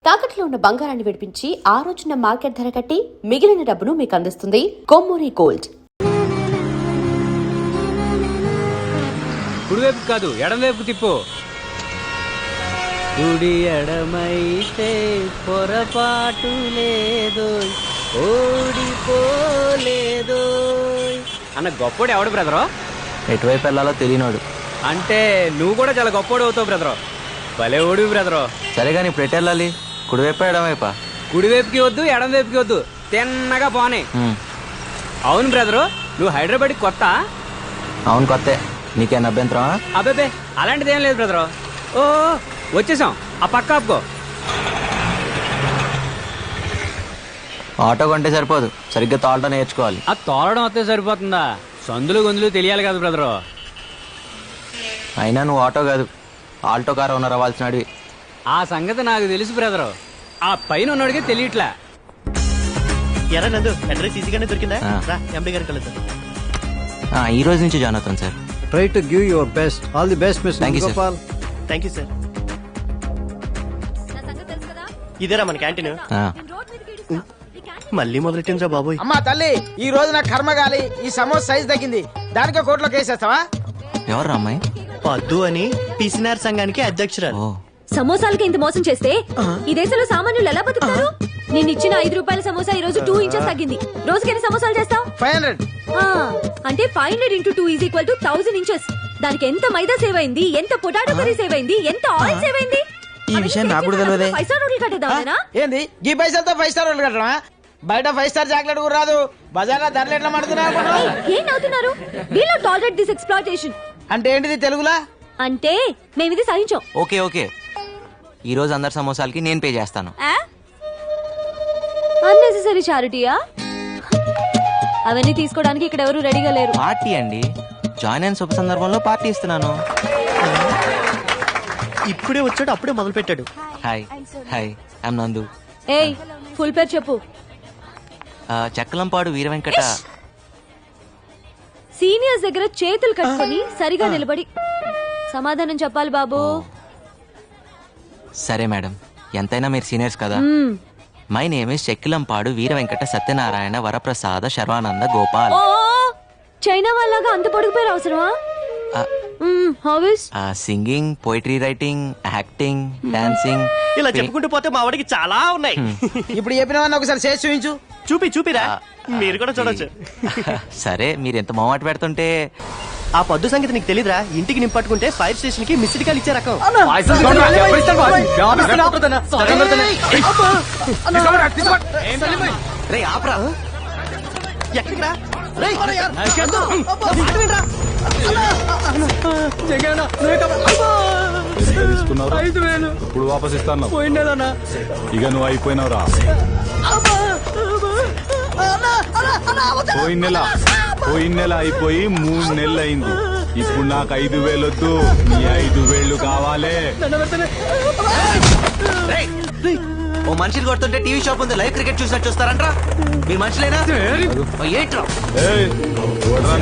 తాకట్లో ఉన్న బంగారాన్ని విడిపించి ఆ రోజున మార్కెట్ ధర కట్టి మిగిలిన డబ్బును మీకు అందిస్తుంది కొమ్మూరి గోల్డ్. కుడివైపు కాదు ఎడమవైపు తిప్పు. కుడి ఎడమైతే పొరపాటు లేదు, ఓడిపోలేదు అన్న గొప్పోడు ఎవడు బ్రదరు? ఎటువైపు వెళ్ళాలో తెలియనాడు. అంటే నువ్వు కూడా చాలా గొప్పోడు అవుతావు బ్రదరు. భలే ఓడి బ్రదరు. సరే కానీ ఇప్పుడు ఎటు వెళ్ళాలి? కుడివైపు ఎడమవైపా? కుడివైపుకి వద్దు ఎడమవైపుకి వద్దు, తిన్నగా పోనీ. అవును బ్రదరు, నువ్వు హైదరాబాద్ కొత్త? అవును కొత్తే. నీకేం అభ్యంతరం? అబ్బాబే అలాంటిది ఏం లేదు బ్రదరు. ఓ వచ్చేసాం, ఆ పక్క ఆపుకో. ఆటో కొంటే సరిపోదు, సరిగ్గా తోలటం నేర్చుకోవాలి. ఆ తోలడం వస్తే సరిపోతుందా? సందులు గొంతులు తెలియాలి కదా బ్రదరు. అయినా నువ్వు ఆటో కాదు, ఆల్టో కార్ ఓనర్ అవ్వాల్సినవి. ఆ సంగతి నాకు తెలుసు బ్రదరు, ఆ పైన ఉన్నోడికి తెలియట్లే. ఎరా నందు, అడ్రస్ ఈజీగానే దొరికిందా? రా ఎండి గారికి కలుద్దాం. ఈ రోజు నుంచి జాయిన్ అవుతాను sir. Try to give your best. All the best, Mr. Thank you, sir. Gopal. Thank you sir. ఇదేరా మన క్యాంటీన్. మళ్ళీ మొదలెట్టిందిరా బాబోయ్. అమ్మా తల్లి, ఈ రోజు నా కర్మగాలి, ఈ సమోసా సైజ్ తగ్గింది, దానికే కోర్టులో కేసేస్తావా? ఎవరు అమ్మాయి? పద్దు అని పిసినార్ సంఘానికి అధ్యక్షురాలు. ఓ సమోసాలకి ఇంత మోసం చేస్తే ఈ దేశంలో సామాన్యులు ఎలా బతుకుతారు? నేను ఇచ్చిన 5 రూపాయల సమోసా ఈ రోజు 2 ఇంచెస్ తగ్గింది. రోజుకి ఎన్ని సమోసాలు చేస్తావు? 500. అంటే 500 into 2 is equal to 1000 inches. దానికి ఎంత మైదా సేవ్ అయింది, ఎంత పొటాటో కర్రీ సేవ్ అయింది, ఎంత ఆయిల్ సేవ్ అయింది. ఈ విషయం నాకు కూడా తెలియదే. 5 స్టార్ హోటల్ కట్టేద్దామేనా? ఏంది ఈ పైసలతో 5 స్టార్ రోడ్లు కట్టడమా? బయట 5 స్టార్ చాక్లెట్ కూడా రాదు, బజార్లో ధరలు ఎట్లా మడుతున్నారు? ఏం నవ్వుతున్నారు? We'll not tolerate this exploitation. అంటే ఏంటిది తెలుగులా? అంటే మేము ఇది సహించాం. ఓకే ఓకే, ఈ రోజు అందరి సమోసాలకి నేను పే చేస్తాను. అన్నెసెసరీ చారిటీయా? అవన్నీ తీసుకోవడానికి ఇక్కడ ఎవరు రెడీగా లేరు. పార్టీ అండి, జాయిన్ అయిన శుభ సందర్భంలో పార్టీ ఇస్తున్నాను. ఇప్పుడే వచ్చాడు, అప్పుడే మొదలు పెట్టాడు. హాయ్ హాయ్, ఐమ్ నందు. ఏయ్, ఫుల్ పేరు చెప్పు. చెక్కలంపాడు వీర వెంకట. సీనియర్స్ దగ్గర చేతులు కట్టుకొని సరిగా నిలబడి సమాధానం చెప్పాలి బాబు. సరే మేడం, ఎంతైనా మీరు సీనియర్స్ కదా. My name is Chekkilampadu Veera Venkata Satyanarayana Varaprasada Sharwananda Gopal. ఓ, చైనా వాళ్ళగా అంత పొడుగు పేరు అవసరమా? Hobbies? Singing, poetry writing, acting, dancing. ఇలా చెప్పుకుంటూ పోతే మా వాడికి చాలా ఉన్నాయి. ఇప్పుడు చెప్పినవన్నీ ఒకసారి చేసి చూపించు. చూపిరా, మీరు కూడా చూడొచ్చు. సరే, మీరు ఎంత మొహమాట పెడుతుంటే. ఆ పద్దు సంగతి నీకు తెలీదురా? ఇంటికి నింపట్టుకుంటే ఫైర్ స్టేషన్ కి మిస్డ్ కాల్ ఇచ్చే రకం. రే ఆప్రా, ఎక్కడికిరా? ఇప్పుడు వాపస్ ఇస్తాను. ఇక నువ్వు అయిపోయినావురా. పోయిన నెల అయిపోయి 3 నెలలు అయింది. ఇప్పుడు నాకు 5,000 వద్దు, నీ 5,000 కావాలి. ఓ మనుషులు కొడుతుంటే టీవీ షాప్ ఉంది, లైవ్ క్రికెట్ చూసినట్టు చూస్తారంట్రా. మీ మనుషులేనా? ఏంట్రా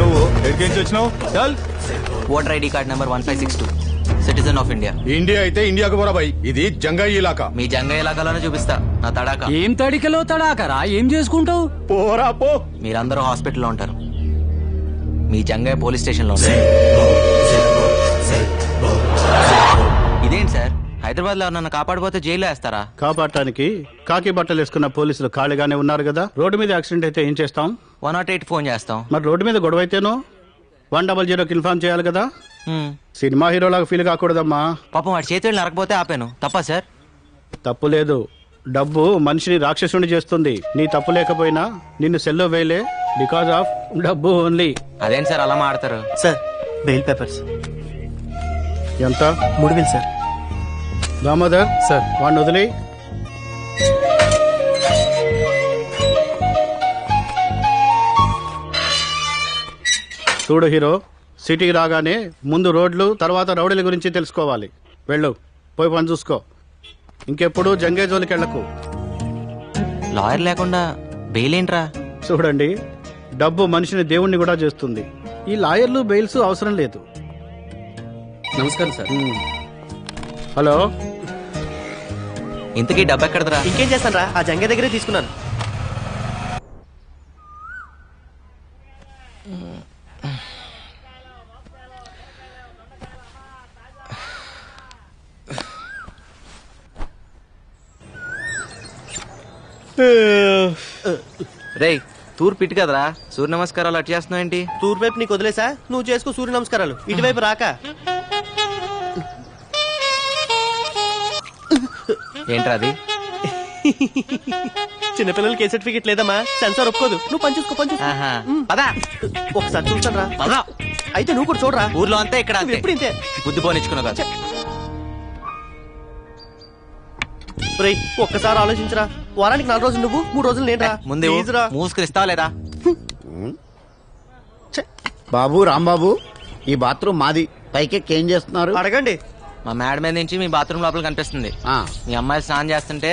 నువ్వు ఎక్కడికి వచ్చినావు? చల్. Voter ID card number 1562, citizen of India. India అయితే ఇండియాకు పోరా బాయ్, ఇది జంగాయి ఇలాకా. మీ జంగయ్య ఇలాకాలోనే చూపిస్తా నా తడాక. ఏం తడికలో తడాకరా? ఏం చేసుకుంటావు? పోరా పో. మీరందరూ హాస్పిటల్లో ఉంటారు, మీ జంగయ్య పోలీస్ స్టేషన్ లో ఉంటారు. ఇదేంటి సార్, హైదరాబాద్ లో నన్ను కాపాడిపోతే జైల్లో వేస్తారా? కాపాడటానికి కాకి బట్టలు వేసుకున్న పోలీసులు ఖాళీగానే ఉన్నారు కదా. రోడ్డు మీద యాక్సిడెంట్ అయితే ఏం చేస్తాం? 108 ఫోన్ చేస్తాం. మరి రోడ్డు మీద గొడవ అయితేనో 100కి ఇన్ఫార్మ్ చేయాలి కదా. సినిమా హీరోలాగా ఫీల్ కాకూడదమ్మా. పాపం వాడి చేతులు నరకపోతే ఆపాను, తప్పా సార్? తప్పు లేదు, డబ్బు మనిషిని రాక్షసుని చేస్తుంది. నీ తప్పు లేకపోయినా నిన్ను సెల్లో వేయలే, బికాస్ ఆఫ్ డబ్బు ఓన్లీ. అదేంటి సార్ అలా మాడతారు? సార్, బెయిల్ పేపర్స్ ఎంత? 3,000 సార్. దామోదర్ సార్, వాడిని వదిలి. చూడు హీరో, సిటీకి రాగానే ముందు రోడ్లు, తర్వాత రౌడీల గురించి తెలుసుకోవాలి. వెళ్ళు, పోయి పని చూసుకో. ఇంకెప్పుడు జంగే జోలికి వెళ్ళకు. లాయర్ లేకుండా బెయిల్ ఏంట్రా? చూడండి, డబ్బు మనిషిని దేవుణ్ణి కూడా చేస్తుంది. ఈ లాయర్లు బెయిల్స్ అవసరం లేదు. నమస్కారం సార్. హలో, ఇంతకీ డబ్బు ఎక్కడదరా? ఇంకేం చేస్తాను రా, ఆ జంగే దగ్గరే తీసుకున్నాను. రేయ్ తూర్పు ఇటు కదరా, సూర్య నమస్కారాలు అటు చేస్తున్నావు ఏంటి? తూర్పు వైపు నీకు వదిలేసా, నువ్వు చేసుకో సూర్య నమస్కారాలు. ఇటువైపు రాక. ఏంట్రా అది? చిన్నపిల్లలకి ఏ సర్టిఫికెట్ లేదమ్మా, సెన్సార్ ఒప్పుకోదు. నువ్వు పని చూసుకో, పని చూసుకో. ఆహా. పదా ఒకసారి చూస్తాను రా. పదా. అయితే నువ్వు కూడా చూడరా. ఊర్లో అంతే, ఇక్కడ నువ్వు అంతే. ఎప్పుడు ఇంతే. బుద్ధి పోనిచ్చుకున్నావు కదా. రేయ్ ఒక్కసారి ఆలోచించరా, వారానికి 4 రోజులు నువ్వు, 3 రోజులు నేను రా. ముందే Please రా. మూసుకునిస్తావా లేదా? బాబు రాంబాబు, ఈ బాత్రూమ్ మాది. పైకెక్కి ఏం చేస్తున్నారు? అడగండి. మా మేడ మీద నుంచి మీ బాత్రూమ్ లోపల కనిపిస్తుంది. ఆ, మీ అమ్మాయి స్నానం చేస్తుంటే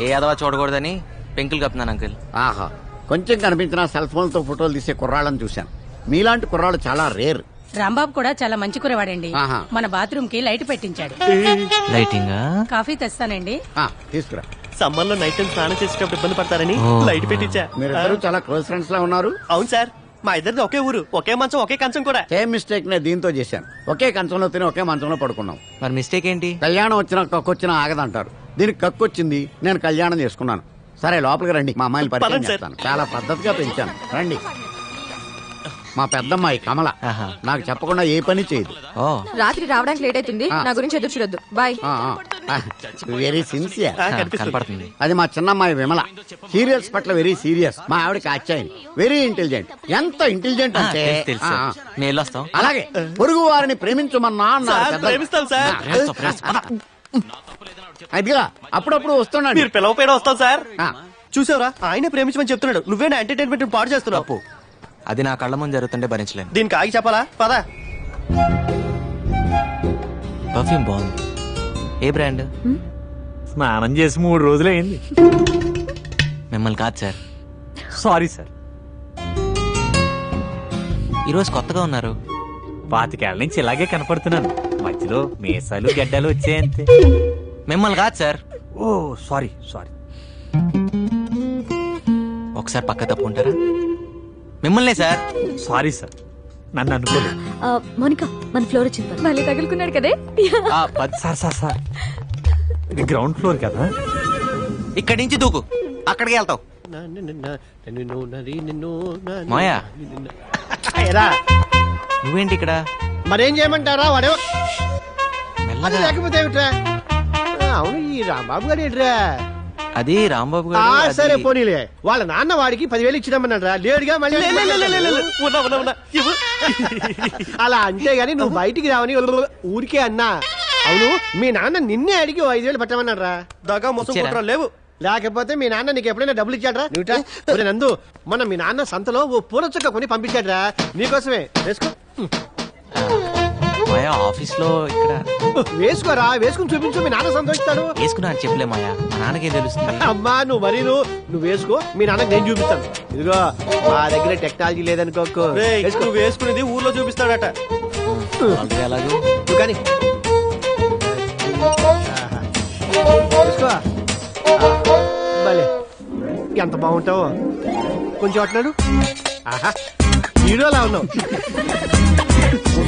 ఏ అదవా చూడకూడదని పెంకులు కప్పుతున్నాను అంకుల్. ఆహా, కొంచెం కనిపించిన సెల్ ఫోన్తో ఫోటోలు తీసే కుర్రాళ్ళని చూశాను. మీలాంటి కుర్రాళ్ళు చాలా రేర్. రాంబాబు కూడా చాలా మంచి కురవాడండి. ఆహా. మన బాత్రూమ్ కి లైట్ పెట్టించాడు. లైటింగ్ కాఫీ తెస్తానండి. తీసుకురా. సమ్మర్ లో నైట్ టైం స్నానం చేసేటప్పుడు ఇబ్బంది పడతారని ఓ. లైట్ పెట్టించా. మీరిద్దరు చాలా క్లోజ్ ఫ్రెండ్స్ లా ఉన్నారు. అవును సార్, మా ఇద్దరిది ఒకే ఊరు, ఒకే మంచం, ఒకే కంచం కూడా. సేమ్ మిస్టేక్ నే దీంతో చేశాను. ఒకే కంచంలో తిని ఒకే మంచంలో పడుకున్నాం. మరి మిస్టేక్ ఏంటి? కళ్యాణం వచ్చినా కక్కొచ్చినా ఆగదంటారు. దీనికి కక్కొచ్చింది, నేను కళ్యాణం చేసుకున్నాను. సరే లోపలికి రండి, మా అమ్మాయిని పరిచయం పదండి సార్. చేస్తాను. చాలా పద్ధతిగా పెంచాను. రండి. మా పెద్దమ్మాయి కమల. ఆహా. నాకు చెప్పకుండా ఏ పని చేయదు. ఓ రాత్రి రావడానికి లేట్ అవుతుంది. నా గురించి ఎదురు చూడొద్దు. బాయ్. Very sincere. కనిపిస్తుంది. కనపడుతుంది. అది మా చిన్నమ్మాయి విమల. సీరియల్స్ పట్ల వెరీ సీరియస్. మా ఆవిడకి ఆచ్యాయని. Very intelligent. ఎంత ఇంటెలిజెంట్ అంటే తెలుసు ఆ, తెలుసు. నేను వెళ్ళొస్తాం. అలాగే పొరుగు వారిని ప్రేమించమన్నా అన్నారు సార్, పెద్దలు. ప్రేమిస్తాం సార్. అదిగా అప్పుడప్పుడు వస్తున్నాడు. మీరు పిలవపోయినా వస్తాం సార్. ఆ, చూసావురా, ఆయనే ప్రేమించమని చెప్తున్నాడు. నువ్వేనా ఎంటర్టైన్మెంట్ పాడు చేస్తున్నావు. అది నా కళ్ళ ముందు జరుగుతుంటే భరించలేను. దీనికి ఆగి చెప్పాలా? పదా. పర్ఫ్యూమ్ బాగుంది. ఏ బ్రాండ్? స్నానం చేసి 3 రోజులైంది. మిమ్మల్ని కాదు సార్. Sorry sir. ఈరోజు కొత్తగా ఉన్నారు. 25 ఏళ్ల నుంచి ఇలాగే కనపడుతున్నాను. మధ్యలో మీసాలు గడ్డలు వచ్చాయంతే. మిమ్మల్ని కాదు సార్. ఓ సారీ సారీ. ఒకసారి పక్క తప్పుకుంటారా? మిమ్మల్నే సార్. సారీ సార్, నన్ను అనుకోలేదు. మోనికా, మన ఫ్లోర్ వచ్చింది. మళ్ళీ తగులుకున్నాడు కదే. సార్ సార్ సార్, ఇది గ్రౌండ్ ఫ్లోర్ కదా. ఇక్కడి నుంచి దూకు, అక్కడికి వెళ్తావు. మాయా ఏరా, నువ్వేంటి ఇక్కడ? మరేం చేయమంటారా? వాడు మెల్లగా. లేకపోతే ఏమిట్రా? అవును, ఈ రాంబాబు గారు ఏంట్రా? అది రాంబాబు ఆ, గారు. సరే అది- పోనీలే. వాళ్ళ నాన్న వాడికి 10,000 ఇచ్చినామన్నాడు రా. లేడుగా మళ్ళీ ఉన్నా. ఇవ్వు. అలా అంతేగాని నువ్వు బయటికి రావని ఊరికే అన్నా. అవును, మీ నాన్న నిన్నే అడిగి 5,000 పట్టమన్నాడు రా. దగా మోసం ఇచ్చారా? కుట్రలు లేవు. లేకపోతే మీ నాన్న నీకు ఎప్పుడైనా డబ్బులు ఇచ్చాడ్రా? నువ్వుటా ఒరే నందు, మొన్న మీ నాన్న సంతలో ఓ పూల చుక్క కొని పంపించాడ్రా నీకోసమే. వేసుకో. మాయా ఆఫీస్ లో ఇక్కడ వేసుకోరా, వేసుకుని చూపించు, మీ నాన్న సంతోషిస్తాడు. వేసుకున్నా అని చెప్పలే మాయా, మా నాన్నకేం తెలుస్తుంది? అమ్మా నువ్వు మరీ నువ్వు వేసుకో, మీ నాన్నకి నేను చూపిస్తాను. ఇదిగో మా దగ్గర టెక్నాలజీ లేదనుకోకు. రేయ్, వేసుకో. నువ్వు వేసుకునేది ఊర్లో చూపిస్తాడట. ఆల్రెడీ ఎలాగో. నువ్వు కానీ వేసుకో. భలే, ఎంత బాగుంటావో. కొంచెం అట్నాడు. ఆహా, హీరోలా ఉన్నావు.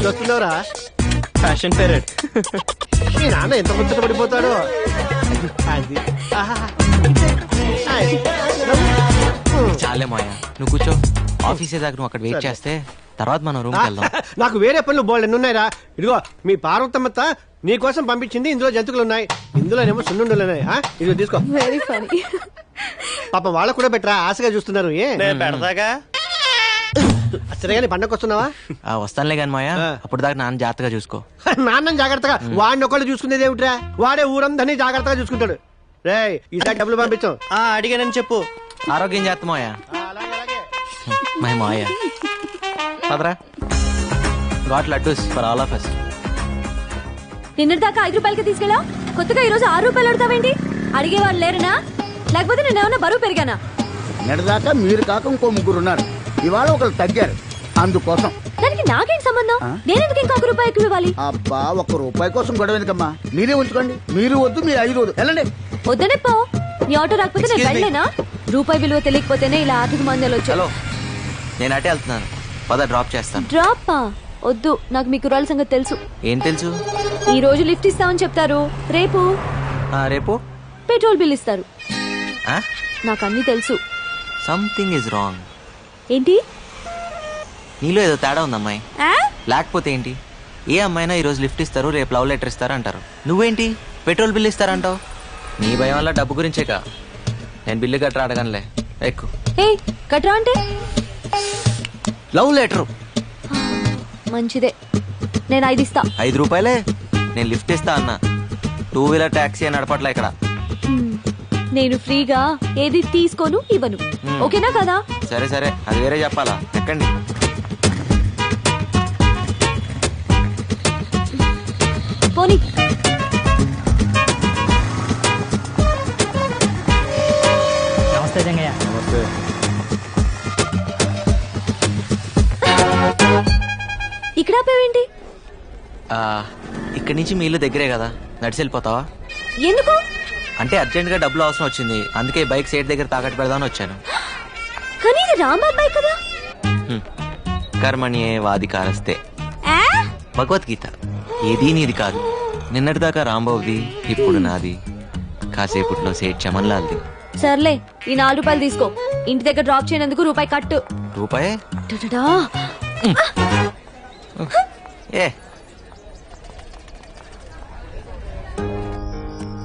వస్తున్నావురా. Fashion parent. మీ నాన్న ఎంత ముచ్చట పడిపోతాడో. అది. ఆహా. అది. చాలే మాయా, నువ్వు కూర్చో. ఆఫీస్ దాకా నువ్వు అక్కడ వెయిట్ చేస్తే తర్వాత మనం రూమ్కి వెళ్దాం. నాకు వేరే పనులు బోల్డ్ ఎన్ని ఉన్నాయిరా. ఇదిగో మీ పార్వతమ్మత్త నీ కోసం పంపించింది. ఇందులో జంతువులు ఉన్నాయి, ఇందులోనేమో సున్నుండలు ఉన్నాయి. ఇదిగో తీసుకో. Very funny. పాపం వాళ్ళకు కూడా పెట్టరా, ఆశగా చూస్తున్నారు. ఏ నేను పెడతాగా. సరే కానీ పండగ వస్తున్నావా? వస్తానులే కానీ మాయా, అప్పుడు దాకా నాన్న జాగ్రత్తగా చూసుకో. నాన్న జాగ్రత్తగా. వాడిని ఒకళ్ళు చూసుకునేది ఏమిట్రా? వాడే ఊరందరినీ జాగ్రత్తగా చూసుకుంటాడు. రేయ్, ఈసారి డబ్బులు పంపించాం. అడిగానని చెప్పు. ఆరోగ్యం జాగ్రత్త మాయా. అలాగే అలాగే. మై మాయా పదరా. Got laddoos for all of us. నిన్నటిదాకా 5 రూపాయలకి తీసుకెళ్ళా, కొత్తగా ఈ రోజు 6 రూపాయలు అడతావేంటి? అడిగేవాళ్ళు లేరనా? లేకపోతే నేను ఏమన్నా బరువు పెరిగానా? నిన్నటిదాకా మీరు కాక ఇంకో 3 ఉన్నారు. ఇవాళ ఒకరు తగ్గారు. అందుకోసం దానికి నాకేం సంబంధం? నేనెందుకు ఇంకా 1 రూపాయి ఎక్కువ ఇవ్వాలి? అబ్బా, 1 రూపాయి కోసం గొడవ ఎందుకమ్మా? మీరే ఉంచుకోండి. మీరు వద్దు, మీరు 5 వద్దు. వెళ్ళండి. వద్దనే పో. నీ ఆటో రాకపోతే నేను Excuse me. వెళ్ళలేనా? రూపాయి విలువ తెలియకపోతేనే ఇలా ఆర్థిక మందాలు వచ్చాయి. హలో నేను అటే వెళ్తున్నాను, పద డ్రాప్ చేస్తాను. డ్రాపా? వద్దు, నాకు మీ కుర్రాళ్ళ సంగతి తెలుసు. ఏం తెలుసు? ఈ రోజు లిఫ్ట్ ఇస్తామని చెప్తారు, రేపు రేపు పెట్రోల్ బిల్ ఇస్తారు. నాకు అన్ని తెలుసు. Something is wrong. ఏంటి? నీలో ఏదో తేడా ఉంది అమ్మాయి. ఆ? లేకపోతే ఏంటి? ఏ అమ్మాయినా ఈరోజు లిఫ్ట్ ఇస్తారు, రేపు లవ్ లెటర్ ఇస్తారు అంటారు. నువ్వేంటి పెట్రోల్ బిల్ ఇస్తారంటావు? నీ భయం వల్ల డబ్బు గురించేకా. నేను బిల్లు కట్టరా అడగనులే, ఎక్కు. ఏ కట్రా అంటే? లవ్ లెటరు మంచిదే, నేను 5 ఇస్తా. 5 రూపాయలే. నేను లిఫ్ట్ ఇస్తా అన్న, 2 వీలర్ ట్యాక్సీ నడపట్లే ఇక్కడ. నేను ఫ్రీగా ఏది తీసుకోను ఇవ్వను. ఓకేనా కదా? సరే సరే, అది వేరే చెప్పాలా. ఎక్కండి. పోనీ. నమస్తే జంగయ్య. ఇక్కడ ఆపేవేంటి? ఇక్కడి నుంచి మీ ఇల్లు దగ్గరే కదా, నడిచి వెళ్ళిపోతావా? ఎందుకు? అంటే అర్జెంట్ గా డబ్బులు అవసరం వచ్చింది, అందుకే బైక్ సైడ్ దగ్గర తాకట్టు పెడదామని వచ్చాను. కానీ ఇది రాంబాబాయ్ కదా. కర్మణ్యే వాదికారస్తే, భగవద్గీత. ఏదీ నీది కాదు. నిన్నటిదాకా రాంబాబుది, ఇప్పుడు నాది. కాసేపుట్లో సేట్ చమన్లాల్ది. సర్లే, ఈ 4 రూపాయలు తీసుకో. ఇంటి దగ్గర డ్రాప్ చేయనందుకు రూపాయి కట్టు. రూపాయే? టటటా. ఏ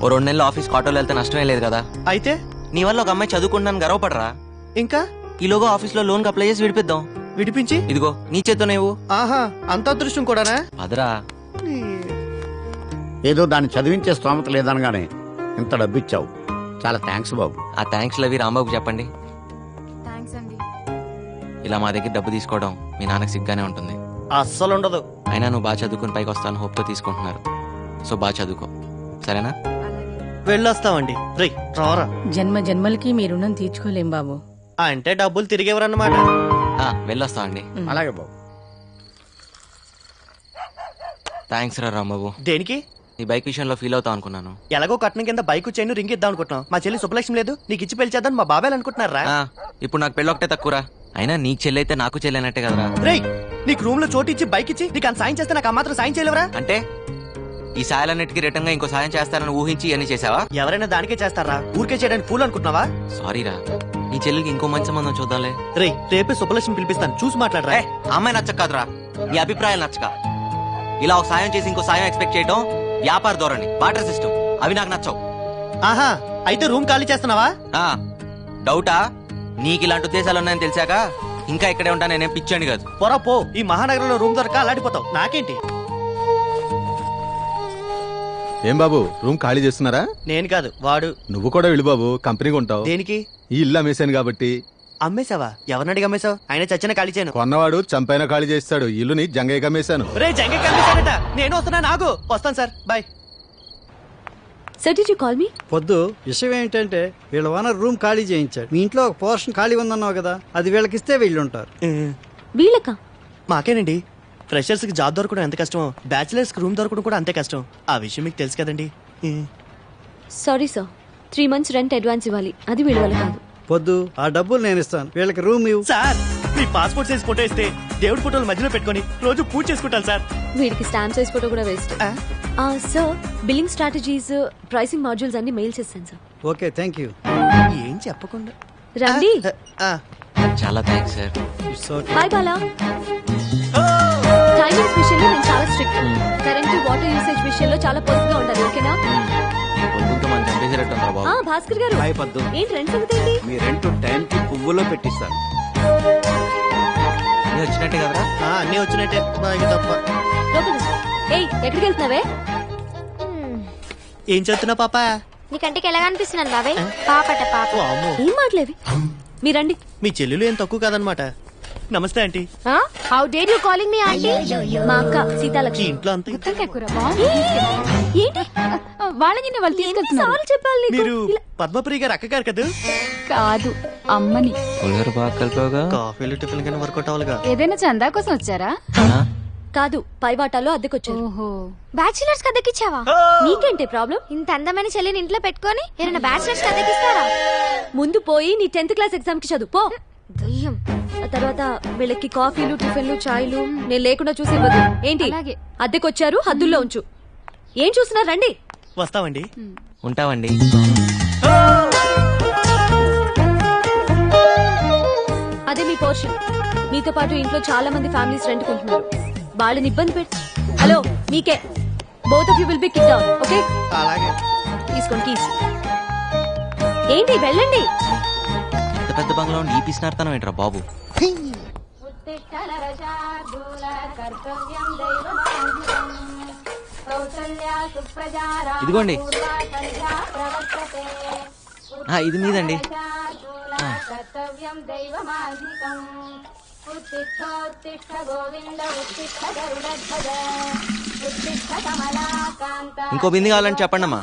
ఓ 2 నెలలు ఆఫీస్ ఆటోలో వెళ్తే నష్టమే లేదు కదా. అయితే నీ వల్ల ఒక అమ్మాయి చదువుకుంటాను గర్వపడరా? ఇంకా ఈలోగా ఆఫీస్ లో లోన్ అప్లై చేసి విడిపిద్దాం. విడిపించి ఇదిగో నీ చేత్తో నువ్వు. ఆహా, అంత అదృష్టం కూడానా? పదరా. ఏదో దాన్ని చదివించే స్తోమత లేదనగానే ఇంత డబ్బిచ్చావు, చాలా థ్యాంక్స్ బాబు. ఆ థ్యాంక్స్ లవి రాంబాబుకి చెప్పండి. ఇలా మా దగ్గర డబ్బు తీసుకోవడం మీ నాన్నకి సిగ్గానే ఉంటుంది. అస్సలు ఉండదు. అయినా నువ్వు బాగా చదువుకుని పైకి వస్తాను హోప్తో తీసుకుంటున్నారు. సో బాగా చదువుకో, సరేనా? వెళ్ళొస్తామండి. రేయ్ రారా. జన్మ జన్మలకి మీ రుణం తీర్చుకోలేం బాబు. అంటే డబ్బులు తిరిగేవరన్నమాట. వెళ్ళొస్తామండి. అలాగే బాబు. థ్యాంక్స్ రా రాంబాబు. దేనికి? నీ బైక్ విషయంలో ఫీల్ అవుతావు అనుకున్నాను. ఎలాగో కట్నం కింద బైక్ చైన్ రింగ్ ఇద్దాం అనుకుంటున్నాం. మా చెల్లి శుభలక్ష్మి లేదు, నీకు ఇచ్చి పెళ్లి చేద్దాం మా బాబాయ్ అనుకుంటున్నారా? ఇప్పుడు నాకు పెళ్ళి ఒకటే తక్కువరా. అయినా నీకు చెల్లి అయితే నాకు చెల్లైనట్టే కదరా. రేయ్, నీకు రూమ్ లో చోటు ఇచ్చి బైక్ ఇచ్చి నీకు అంత సాయం చేస్తే నాకు ఆ మాత్రం సాయం చేయలేవరా? అంటే ఈ సాయాలన్నిటికీ రిటర్న్ గా ఇంకో సాయం చేస్తారని ఊహించి అన్ని చేసావా? ఎవరైనా దానికే చేస్తారా? ఊరికే చేయడానికి పూలు అనుకుంటున్నావా? సారీరా, నీ చెల్లికి ఇంకో మంచి సంబంధం చూద్దాంలే. రేయ్, రేపే శుభలక్ష్మి పిలిపిస్తాను, చూసి మాట్లాడరా. అమ్మాయి నచ్చక కాదురా, నీ అభిప్రాయాలు నచ్చక. ఇలా ఒక సాయం చేసి ఇంకో సాయం ఎక్స్పెక్ట్ చేయడం వ్యాపార ధోరణి, బాటర్ సిస్టమ్. అవి నాకు నచ్చవు. ఆహా, అయితే రూమ్ ఖాళీ చేస్తున్నావా? డౌటా? నీకు ఇలాంటి ఉద్దేశాలు ఉన్నాయని తెలిసాక ఇంకా ఇక్కడే ఉంటా. నేనేం పిచ్చాను కాదు. పొరా పో, ఈ మహానగరంలో రూమ్ దొరక అలాంటిపోతావు. నాకేంటి? ఏం బాబు, రూమ్ ఖాళీ చేస్తున్నారా? నేను కాదు, వాడు. నువ్వు కూడా వెళ్ళు బాబు, కంపెనీగా ఉంటావు. దేనికి? ఈ ఇల్లు అమ్మేశాను కాబట్టి. అమ్మేశావా? ఎవరిని అడిగి అమ్మేశావు? ఆయన చచ్చిన ఖాళీ చేయను. కొన్నవాడు చంపైనా ఖాళీ చేస్తాడు. ఇల్లుని జంగయ్యకి అమ్మేశాను. రే జంగ కనిపించాడట. నేను వస్తున్నా, నాగు వస్తాను sir, bye. Sir, did you call me? పొద్దు విషయం ఏంటంటే వీళ్ళ ఓనర్ రూమ్ ఖాళీ చేయించాడు. మీ ఇంట్లో ఒక పోర్షన్ ఖాళీ ఉందన్నావు కదా, అది వీళ్ళకిస్తే వీళ్ళుంటారు. వీళ్ళకా? మాకేనండి. ఫ్రెషర్స్ కి జాబ్ దొరకడం ఎంత కష్టమో, బ్యాచిలర్స్ కి రూమ్ దొరకడం కూడా అంతే కష్టం. ఆ విషయం మీకు తెలుసు కదండి. Sorry sir, 3 months rent advance ఇవ్వాలి, అది వీళ్ళ వల్ల కాదు. పొద్దు ఆ డబ్బులు నేను ఇస్తాను, వీళ్ళకి రూమ్ ఇవ్వు. సార్, మీ పాస్పోర్ట్ సైజ్ ఫోటో ఇస్తే దేవుడి ఫోటోలు మధ్యలో పెట్టుకొని రోజు పూజ చేసుకుంటాను సార్. వీడికి స్టాంప్ సైజ్ ఫోటో కూడా waste. Sir, billing strategies, pricing modules అన్ని మెయిల్ చేస్తాను సార్. Okay, thank you. ఏం చెప్పకుండా రండి. చాలా thanks sir. Hi Bala. Timings విషయంలో నేను చాలా స్ట్రిక్ట్. కరెంట్ వాటర్ యూసేజ్ విషయంలో చాలా పొద్దుగా ఉండాలి, ఓకేనా? మనం చంపేసేటట్టుందా బాబు? భాస్కర్ గారు, ఏంటి రెంట్ సంగతి ఏంటి? మీ రెంట్ టైం కి పువ్వులో పెట్టిస్తాను. అన్నీ వచ్చినట్టే కదరా? అన్నీ వచ్చినట్టే, బాగా తప్ప. ఏయ్, ఎక్కడికి వెళ్తున్నావే? ఏం చెప్తున్నా పాప? నీ కంటికి ఎలా కనిపిస్తున్నాను బాబాయ్? పాపట పాప. ఏం మాట్లేవి? మీరండి. మీ చెల్లెలు ఏం తక్కువ కాదనమాట. నమస్తే aunty. How dare you calling me aunty? మా అక్క సీతాలక్ష్మి. ఇంట్లో అంతా ఏంటి వాళ్ళని వాళ్ళు తీసుకెళ్తున్నారు? చెప్పాలి నీకు. మీరు పద్మప్రియ గారు అక్క గారు కదా? కాదు, అమ్మని. బాగా కలిపావుగా. కాఫీలు టిఫిన్ కానీ వర్కౌట్ అవ్వాలిగా. ఏదైనా చందా కోసం వచ్చారా? కాదు పై వాటాలో అద్దెకొచ్చారు. బ్యాచిలర్స్ కి అద్దెకిచ్చావా? నీకేంటే ప్రాబ్లం? ఇంత అందమైన చెల్లిని ఇంట్లో పెట్టుకొని ఏమైనా బ్యాచిలర్స్ కి అద్దెకిస్తారా? ముందు పోయి నీ 10th క్లాస్ ఎగ్జామ్ కి చదువు పో. దయ్యం. ఆ తర్వాత వీళ్ళకి కాఫీలు టిఫిన్లు చాయ్లు నేను లేకుండా చూసి ఇవ్వదు. ఏంటి అద్దెకొచ్చారు, హద్దుల్లో ఉంచు. ఏం చూస్తున్నారు, రండి. వస్తామండి. ఉంటామండి. అదే మీ పోర్షన్. మీతో పాటు ఇంట్లో చాలా మంది ఫ్యామిలీస్ రెంట్ కొంటున్నారు. వాళ్ళని ఇబ్బంది పెట్టి హలో మీకే both of you will be kick down. Okay అలాగే తీసుకోండి కీస్. ఏంటి వెళ్ళండి. పెద్ద పెద్ద బంగ్లా ఉండి ఈ పిసినార్తనం ఏంట్రా బాబు. ఇదిగోండి. ఇది మీదండి. ఇంకో బింది కావాలని చెప్పండి అమ్మా.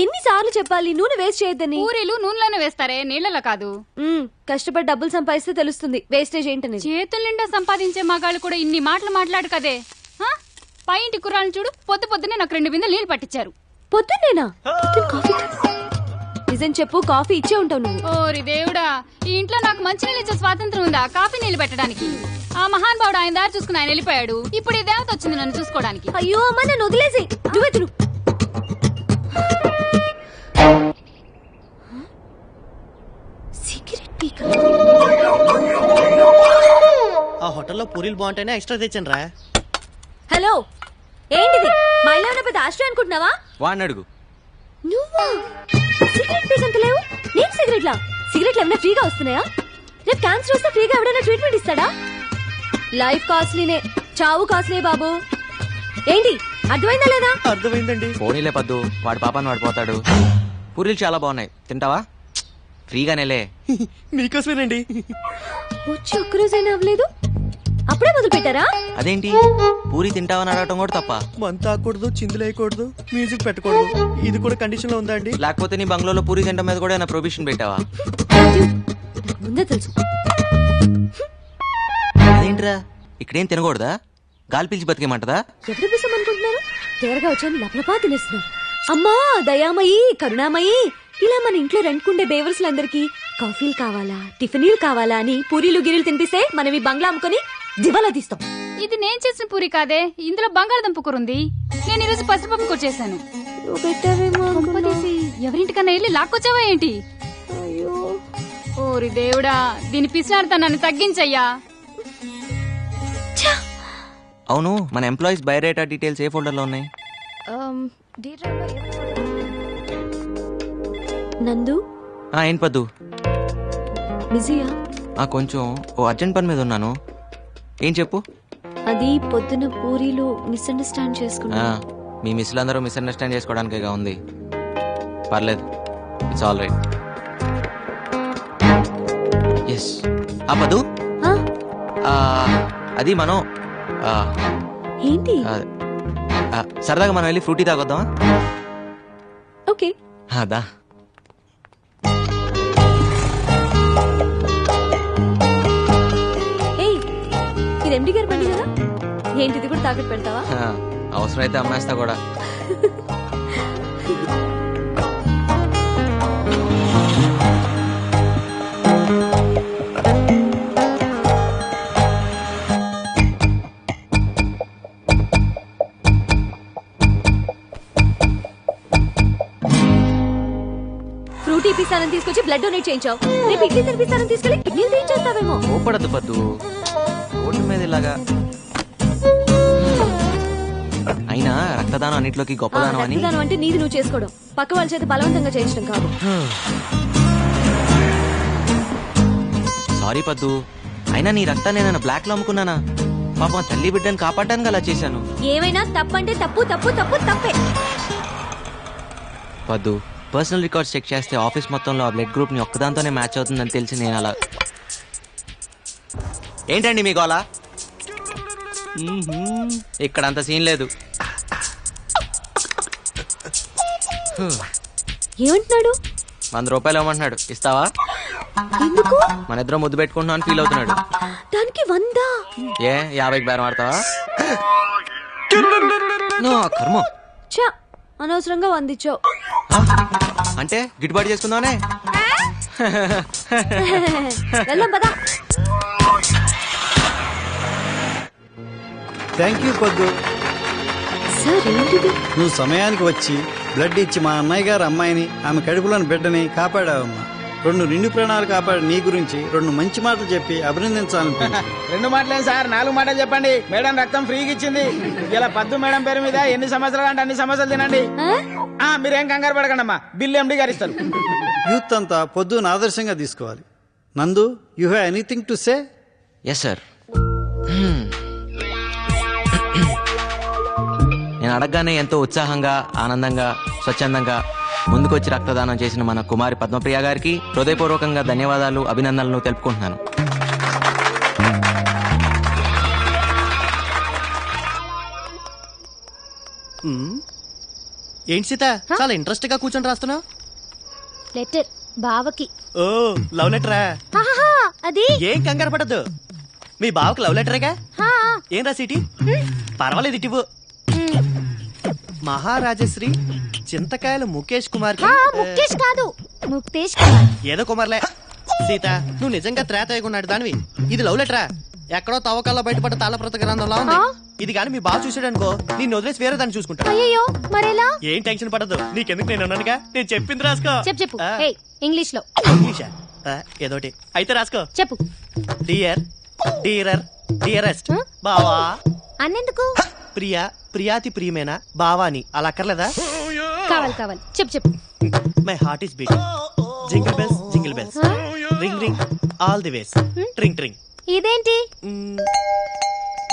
ఎన్నిసార్లు చెప్పాలి నూనె వేస్ట్ చేయొద్దని? పూరీలు నూనెలోనే వేస్తారే, నీళ్ళలో కాదు. కష్టపడి డబ్బులు సంపాదిస్తే తెలుస్తుంది వేస్టేజ్ ఏంటని. చేతుల నిండా సంపాదించే మగాళ్ళు కూడా ఇన్ని మాటలు మాట్లాడు కదే. పై ఇంటి కుర్రాలను చూడు, పొద్దున్నే నాకు 2 బిందెలు నీళ్లు పట్టించారు. పొద్దున్నేనా? నిజం చెప్పు, కాఫీ ఇచ్చే ఉంటావు నువ్వు. ఓరి దేవుడా, ఈ ఇంట్లో నాకు మంచి నీళ్ళు ఇచ్చే స్వాతంత్రం ఉందా కాఫీ నీళ్లు పెట్టడానికి? ఆ మహాన్ బావుడు ఆయన దారి చూసుకుని ఆయన వెళ్ళిపోయాడు. ఇప్పుడు ఈ దేవత వచ్చింది నన్ను చూసుకోవడానికి. అయ్యో అమ్మ, నన్ను వదిలేసి నువ్వే తిను. ఆ హోటల్లో పూరీలు బాగుంటేనే ఎక్స్ట్రా తెచ్చాను రా. హలో, ఏంటిది? మా ఇల్లు ఏమైనా పెద్ద ఆశ్రయం అనుకుంటున్నావా? వాడిని అడుగు. నువ్వా? సిగరెట్ పీస్ అంత లేవు. నేను సిగరెట్లా? సిగరెట్లు ఏమైనా ఫ్రీగా వస్తున్నాయా? రేపు క్యాన్సర్ వస్తే ఫ్రీగా ఎవడైనా ట్రీట్మెంట్ ఇస్తాడా? లైఫ్ కాస్ట్లీనే, చావు కాస్ట్లీ బాబు. ఏంటి అర్థమైందా లేదా? అర్థమైందండి. పోనీలే పద్దు, వాడి పాపాన్ని వాడు పోతాడు. పూరీలు చాలా బాగున్నాయి, తింటావా? ఫ్రీగానేలే. మీకోసమేనండి. వచ్చి ఒక్కరోజైనా అవ్వలేదు, అప్పుడే మొదలు పెట్టారా? అదేంటి పూరి తింటావని అడగటం కూడా తప్ప? మంత ఆకూడదు, చిందులేయకూడదు, మ్యూజిక్ పెట్టకూడదు, ఇది కూడా కండిషన్ లో ఉందా అండి? లేకపోతే నీ బంగ్లాలో పూరి తింటం మీద కూడా ప్రొబిషన్ పెట్టావా? ముందే తెలుసు. అదేంట్రా, ఇక్కడేం తినకూడదా? గాలి పీల్చి బతికేమంటదా? ఎవరు బిసం అనుకుంటున్నారు? తేరగా వచ్చాను లపలపా తినేస్తున్నారు. అమ్మా దయామయి, కరుణామయి, ఇలా మన ఇంట్లో రెంట్కుండే బేవర్స్లందరికీ కాఫీలు కావాలా, టిఫిన్లు కావాలా అని పూరీలు గిరీలు తినిపిస్తే మనం ఈ బంగ్లా అమ్ముకొని దివాలా తీస్తాం. ఇది నేను చేసిన పూరి కాదే, ఇందులో బంగాళదుంప కూర ఉంది. నేను ఈరోజు పసిపప్పు కూర చేశాను. ఎవరింటికన్నా వెళ్ళి లాక్కొచ్చావా ఏంటి? ఓరి దేవుడా, దీని పిసినార్తనాన్ని తగ్గించయ్యా. అవును, మన ఎంప్లాయీస్ బయోడేటా డీటెయిల్స్ ఏ ఫోల్డర్ లో ఉన్నాయి? నందు. ఏం పద్దు? బిజీయా? కొంచెం ఓ అర్జెంట్ పని మీద ఉన్నాను. ఏం చెప్పు. అది పొద్దున పూరీలు మిస్అండర్స్టాండ్ చేసుకున్నా. మీ మిస్లు అందరూ మిస్అండర్స్టాండ్ చేసుకోవడానికేగా ఉంది. పర్లేదు, ఇట్స్ ఆల్ రైట్. ఎస్. పద్దు, అది మనం ఏంటి సరదాగా మనం వెళ్ళి ఫ్రూటీ తాగొద్దామా? ఓకే. అదా ఇది ఎండి గారి బండి కదా, ఏంటిది కూడా తాకట్టు పెడతావా? అవసరమైతే అమ్మేస్తా కూడా. ఫ్రూటీ పిస్తానని తీసుకొచ్చి బ్లడ్ డొనేట్ చేయించావు. రేపు ఇడ్లీ తినిపిస్తానని తీసుకెళ్లి కిడ్నీలు తీయించేస్తావేమో. ఓపడద్దు పద్దు, ఓటు మీద ఇలాగా. అయినా రక్తదానం అన్నిట్లోకి గొప్పదానం అని. రక్తదానం అంటే నీది నువ్వు చేసుకోవడం, పక్క వాళ్ళ చేత బలవంతంగా చేయించడం కాదు. సారీ పద్దు, అయినా నీ రక్తాన్ని నేను బ్లాక్ లో అమ్ముకున్నానా? పాపం తల్లి బిడ్డని కాపాడడానికి అలా చేశాను. ఏమైనా తప్పంటే తప్పు తప్పు తప్పు తప్పే. పద్దు, పర్సనల్ రికార్డ్స్ చెక్ చేస్తే ఆఫీస్ మొత్తంలో ఆ బ్లడ్ గ్రూప్ ని ఒక్కదాంతోనే మ్యాచ్ అవుతుందని తెలిసి నేను అలా. ఏంటండి మీ గోలా? ఇక్కడ అంత సీన్ లేదు. ఏమంటున్నాడు? 100 రూపాయలు ఇవ్వమంటున్నాడు, ఇస్తావా? ఎందుకు? మన ఇద్దరం ముద్దు పెట్టుకుంటున్నాం అని ఫీల్ అవుతున్నాడు. దానికి 100. ఏ 50కి బేరం ఆడతావా? కర్మ. చా, అనవసరంగా 100 ఇచ్చావు. అంటే గిట్టుబాటు చేసుకుందామనే. వెళ్దాం పదా. థ్యాంక్ యూ పొద్దు. సార్ ఏంటిది? నువ్వు సమయానికి వచ్చి బ్లడ్ ఇచ్చి మా అన్నయ్య గారు అమ్మాయిని, ఆమె కడుపులోని బిడ్డని కాపాడావమ్మా. 2 నిండు ప్రాణాలు కాపాడి నీ గురించి 2 మంచి మాటలు చెప్పి అభినందించాలనిపించింది. 2 మాటలే సార్, 4 మాటలు చెప్పండి. మేడం రక్తం ఫ్రీగా ఇచ్చింది. ఇలా పద్దు మేడం పేరు మీద ఎన్ని సమస్యలు అంటే అన్ని సమస్యలు తినండి. మీరేం కంగారు పడకండి అమ్మా, బిల్లు ఎండి గారు ఇస్తారు. యూత్ అంతా పొద్దున ఆదర్శంగా తీసుకోవాలి. Nandu, you have anything to say? Yes sir. నేను అడగగానే ఎంతో ఉత్సాహంగా, ఆనందంగా, స్వచ్ఛందంగా ముందుకొచ్చి రక్తదానం చేసిన మన కుమారి పద్మప్రియ గారికి హృదయపూర్వకంగా ధన్యవాదాలు, అభినందనలు తెలుపుకుంటున్నాను. ఏంటి సీత, చాలా ఇంట్రెస్ట్ గా కూర్చొని రాస్తున్నావు? లెటర్ బావకి. ఓ, లవ్ లెటరా? అది ఏం కంగారు పడద్దు, మీ బావకి లవ్ లెటరేగా. ఏం రాసిటి? పర్వాలేదు, ఇటివు. మహారాజశ్రీ చింతకాయల ముఖేష్ కుమార్ కి. ముఖేష్ కాదు, ముక్తేష్ కుమార్. ఏదో కుమార్లే. సీత, నువ్వు నిజంగా త్రేతయ్యకున్నాడు దానివి. ఇది లవ్ లెటరా? ఎక్కడో తవ్వకాల్లో బయటపడ్డ తాళప్రత గ్రంథంలో ఉంది. ఇది కానీ మీ బావ చూసాడనుకో, నిన్ను వదిలేసి వేరే దాన్ని చూసుకుంటా. అయ్యో, మరెలా? ఏం టెన్షన్ పడద్దు, నీకెందుకు, నేను అన్నానుగా. నేను చెప్పింది రాసుకో. చెప్పు. ఇంగ్లీష్ లో. ఇంగ్లీషా? ఏదోటి అయితే రాసుకో. చెప్పు. డియర్, డియరర్, డియరెస్ట్ బావా. అన్నెందుకు? ప్రియా, ప్రియాతి ప్రియమైన బావాని. అలా అక్కర్లేదా? కావాలి. చెప్పు. My heart is beating. Jingle bells, jingle bells, ring ring all the ways, ట్రింగ్ ట్రింగ్. ఇదేంటి?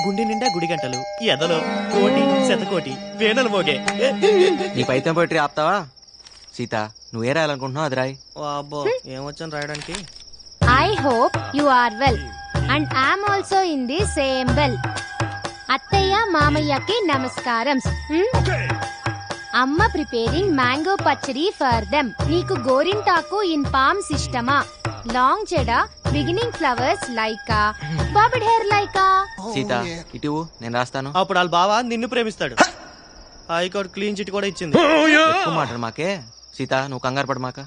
గుండె నిండా గుడి గంటలు, ఎదలో కోటి శతకోటి వేణులు మోగే. నీ పైతం పోయిట్రీ ఆపుతావా? సీత, నువ్వే రాయాలనుకుంటున్నావు అది రాయి. అబ్బో, ఏమొచ్చాను రాయడానికి. I hope you are well and I'm also in the same well. అత్తయ్య మామయ్యకి నమస్కారం. అమ్మ preparing mango pachadi for them. నీకు గోరింటాకు ఇన్ పామ్స్ ఇష్టమా? లాంగ్ చెడ బిగినింగ్ ఫ్లవర్స్ లైకా, బాబిడ్ హెయిర్ లైకా. సీత, ఇటు నేను రాస్తాను. అప్పుడు వాళ్ళ బావ నిన్ను ప్రేమిస్తాడు. హైకోర్టు క్లీన్ చిట్ కూడా ఇచ్చింది. ఎక్కువ మాట్లాడు మాకే. సీత, నువ్వు కంగారు పడు మాక.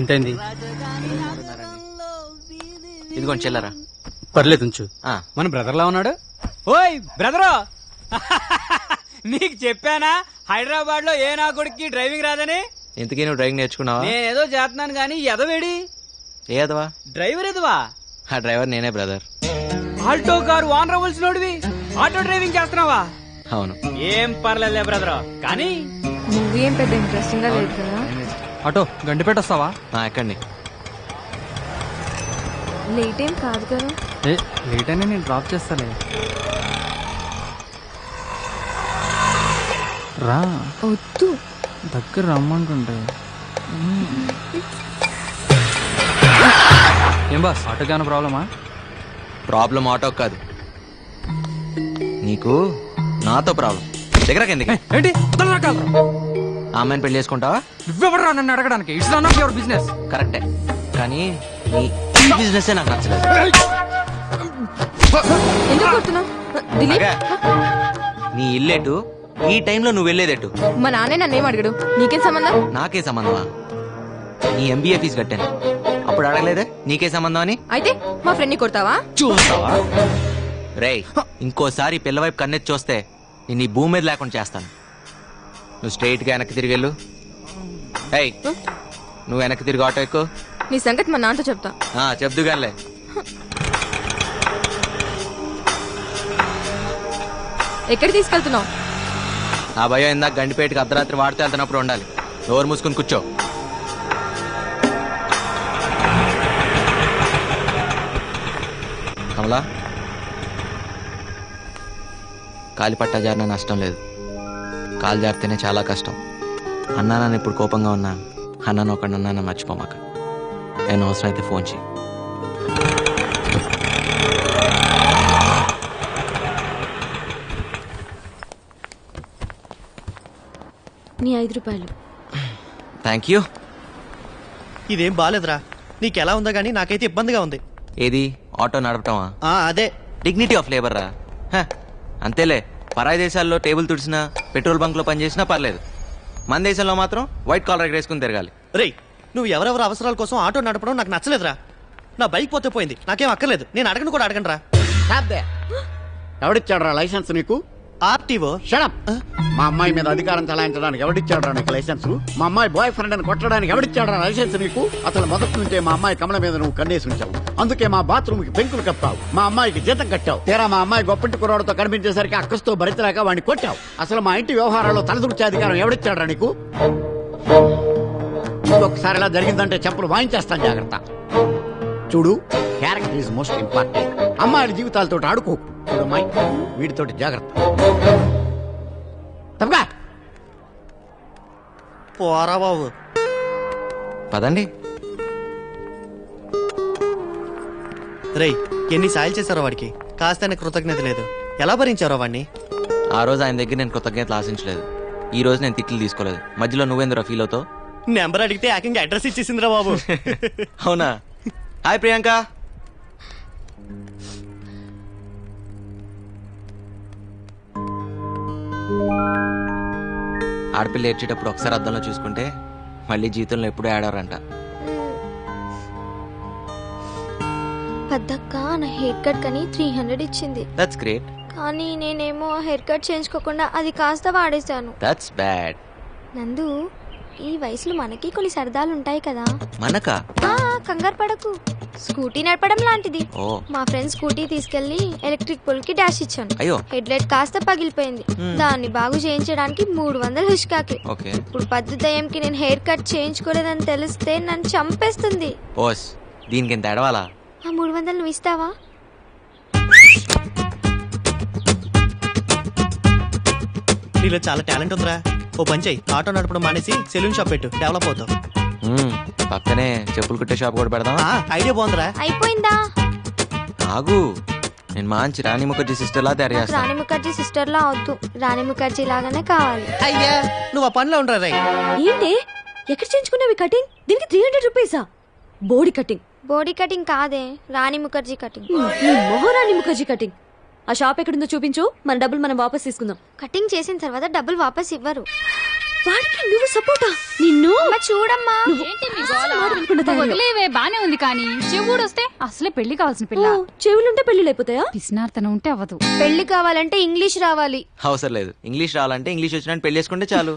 ఎంతైంది? ఇదిగోండి చెల్లరా. పర్లేదు ఉంచు. మన బ్రదర్ లా ఉన్నాడు. ఓయ్ బ్రదరు, నీకు చెప్పానా హైదరాబాద్ లో ఏ నా కొడుక్కి డ్రైవింగ్ రాదని? ఇంతకీ నువ్వు డ్రైవింగ్ నేర్చుకున్నావా? నేనేదో చేస్తున్నాను గానీ ఎదవేడి. ఏ ఎదవా? డ్రైవర్ ఎదవా? ఆ డ్రైవర్ నేనే బ్రదర్. ఆల్టో కారు వాన్ రవల్స్ నోడివి ఆటో డ్రైవింగ్ చేస్తున్నావా? అవును. ఏం పర్లేదులే బ్రదర్, కానీ మూవీ ఏం పెద్ద ఇంట్రెస్టింగ్ గా లేదు కదా. ఆటో గండిపేట వస్తావా? ఎక్కండి. లేట్ ఏం కాదు కదా. లేట్ అయినా నేను డ్రాప్ చేస్తాలే. రా, వద్దు, దగ్గర రమ్మంటుంటే. ఏం బాస్, ఆటోకి ఏమైనా ప్రాబ్లమా? ప్రాబ్లం ఆటో కాదు, నీకు నాతో ప్రాబ్లం. దగ్గరకి ఎందుకు? ఏంటి ఆ అమ్మాయిని పెళ్లి చేసుకుంటావా? నువ్వెవడరా నన్ను అడగడానికి? It's not your business. కరెక్టే, కానీ నీ బిజినెస్ నాకు నచ్చలేదు. ఎందుకు కొడుతున్నావు? నీ ఇల్లేటు, ఈ టైంలో నువ్వు వెళ్ళేదేటు? మా నాన్నే నన్నేం అడగడు, నీకేం సంబంధం? నాకే సంబంధమా? నీ ఎంబీఏ ఫీజు కట్టాను, అప్పుడు అడగలేదే నీకే సంబంధం అని? అయితే మా ఫ్రెండ్ ని కొడతావా? చూస్తావా? రేయ్, ఇంకోసారి పిల్లవైపు కన్నెత్తి చూస్తే నేను ఈ భూమి మీద లేకుండా చేస్తాను. నువ్వు స్ట్రైట్ గా వెనక్కి తిరిగి వెళ్ళు. ఏయ్, నువ్వు వెనక్కి తిరిగి ఆటో ఎక్కు. నీ సంగతి మా నాన్నతో చెప్తా. చెప్దుగానే. ఎక్కడ తీసుకెళ్తున్నావు? ఆ భయం ఇందాక గండిపేటకి అర్ధరాత్రి వాడితే వెళ్తున్నప్పుడు ఉండాలి. డోర్ మూసుకుని కూర్చో. కమలా, కాలి పట్టా జారిన నష్టం లేదు, కాలు జారితేనే చాలా కష్టం. అన్నా నన్ను ఇప్పుడు కోపంగా ఉన్నా, అన్నాను ఒకటి అన్నాను మర్చిపోమాక. నేను అవసరం అయితే ఫోన్ చేయి. నీ 5 రూపాయలు. Thank you. ఇదేం బాలేదురా. నీకెలా ఉందో గానీ నాకైతే ఇబ్బందిగా ఉంది. ఏది ఆటో నడపటమా? అదే డిగ్నిటీ ఆఫ్ లేబర్ రా. అంతేలే, పరాయి దేశాల్లో టేబుల్ తుడిచినా పెట్రోల్ బంక్ లో పనిచేసినా పర్లేదు, మన దేశంలో మాత్రం వైట్ కాలర్ వేసుకుని తిరగాలి. రేయ్, నువ్వు ఎవరెవరి అవసరాల కోసం ఆటో నడపడం నాకు నచ్చలేదురా. నా బైక్ పోతే పోయింది, నాకేం అక్కర్లేదు. నేను అడగను కూడా అడగను రా. ఎవడిచ్చాడు రా లైసెన్స్ నీకు? ఆర్టీఓ. షడప్. మా అమ్మాయి మీద అధికారం చలాయించడానికి ఎవడిచ్చాడు రా నీకు లైసెన్స్? మా అమ్మాయి బాయ్ ఫ్రెండ్ అని కొట్టడానికి ఎవడిచ్చాడు రా లైసెన్స్ నీకు? అసలు మొదటి నుంచే మా అమ్మాయి కమల మీద నువ్వు కన్నేసి ఉంచావు. అందుకే మా బాత్రూమ్ కి పెంకులు కప్పావు, మా అమ్మాయికి జీతం కట్టావు. తీరా మా అమ్మాయి గొప్పింటి కుర్రాడితో కనిపించేసరికి అక్కస్తో భరితలేక వాడిని కొట్టావు. అసలు మా ఇంటి వ్యవహారాల్లో తలదూర్చే అధికారం ఎవడిచ్చాడు రా నీకు? ఇంకొకసారి ఇలా జరిగిందంటే చెప్పులు వాయించేస్తాను, జాగ్రత్త. చూడు, క్యారెక్టర్ ఈజ్ మోస్ట్ ఇంపార్టెంట్. అమ్మాయిల జీవితాలతో ఆడుకోకు. చూడు అమ్మాయి, వీటితోటి జాగ్రత్త. తప్పగా పోరా బాబు. పదండి. రేయ్, ఎన్ని సాయాలు చేశారో వాడికి, కాస్త కృతజ్ఞత లేదు. ఎలా భరించారో వాడిని? ఆ రోజు ఆయన దగ్గర నేను కృతజ్ఞతలు ఆశించలేదు, ఈ రోజు నేను తిట్లు తీసుకోలేదు. మధ్యలో నువ్వేందురా ఫీల్ అవుతావు? నెంబర్ అడిగితే ఏకంగా అడ్రస్ ఇచ్చేసిందిరా బాబు. అవునా? హాయ్ ప్రియాంక. ఆడపిల్ల ఏడ్చేటప్పుడు ఒకసారి అద్దంలో చూసుకుంటే మళ్ళీ జీవితంలో ఎప్పుడూ ఏడారంట. పెద్దక్క నా హెయిర్ కట్ కని 300 ఇచ్చింది. That's great. కానీ నేనేమో హెయిర్ కట్ చేయించుకోకుండా అది కాస్త వాడేశాను. That's bad. నందు, ఈ వయసులో మనకి కొన్ని సరదాలు ఉంటాయి కదా. మనకా? కంగారు పడకు, స్కూటీ నడపడం లాంటిది. ఓ. మా ఫ్రెండ్ స్కూటీ తీసుకెళ్లి ఎలక్ట్రిక్ పోల్ కి డాష్ ఇచ్చాను. అయ్యో. హెడ్ లైట్ కాస్త పగిలిపోయింది. దాన్ని బాగు చేయించడానికి 300 హుష్కాకి. ఓకే. ఇప్పుడు పద్దు దయ్యంకి నేను హెయిర్ కట్ చేయించుకోలేదని తెలిస్తే నన్ను చంపేస్తుంది. ఓస్, దీనికి ఎంత ఎడవాలా? ఆ 300 నువ్వు ఇస్తావా? నీలో చాలా టాలెంట్ ఉందిరా. ఓ పని చెయ్యి, ఆటో నడపడం మానేసి సెలూన్ షాప్ పెట్టు, డెవలప్ అవుతావు. పక్కనే చెప్పులు కుట్టే షాప్ కూడా పెడదాం. ఐడియా బాగుందిరా. అయిపోయిందా? ఆగు, నేను మంచి రాణి ముఖర్జీ సిస్టర్ లా తయారు చేస్తాను. రాణి ముఖర్జీ సిస్టర్ లా వద్దు, రాణి ముఖర్జీ లాగానే కావాలి. అయ్యా, నువ్వు ఆ పనిలో ఉండరా రై. ఏంటి ఎక్కడ చేయించుకున్నావి కటింగ్? దీనికి 300 రూపీసా? బోడీ కటింగ్. బోడీ కటింగ్ కాదే, రాణి ముఖర్జీ కటింగ్. మహారాణి ముఖర్జీ కటింగ్. ఆ షాప్ ఎక్కడుందో చూపించు, మన డబ్బులు మనం వాపస్ తీసుకుందాం. కటింగ్ చేసిన తర్వాత డబ్బులు వాపస్ ఇవ్వరు. వాడికి నువ్వు సపోర్టా? నిన్ను చూడమ్మా. ఏంటి మీ గోల? వదిలేవే, బానే ఉంది. కానీ చెవుడు వస్తే అసలే పెళ్లి కావాల్సిన పిల్ల. చెవులుంటే పెళ్లిళ్ళు అయిపోతాయా? పిసినార్తనం ఉంటే అవ్వదు. పెళ్లి కావాలంటే ఇంగ్లీష్ రావాలి. అవసరం లేదు, ఇంగ్లీష్ రావాలంటే ఇంగ్లీష్ వచ్చినట్టు పెళ్లి చేసుకుంటే చాలు.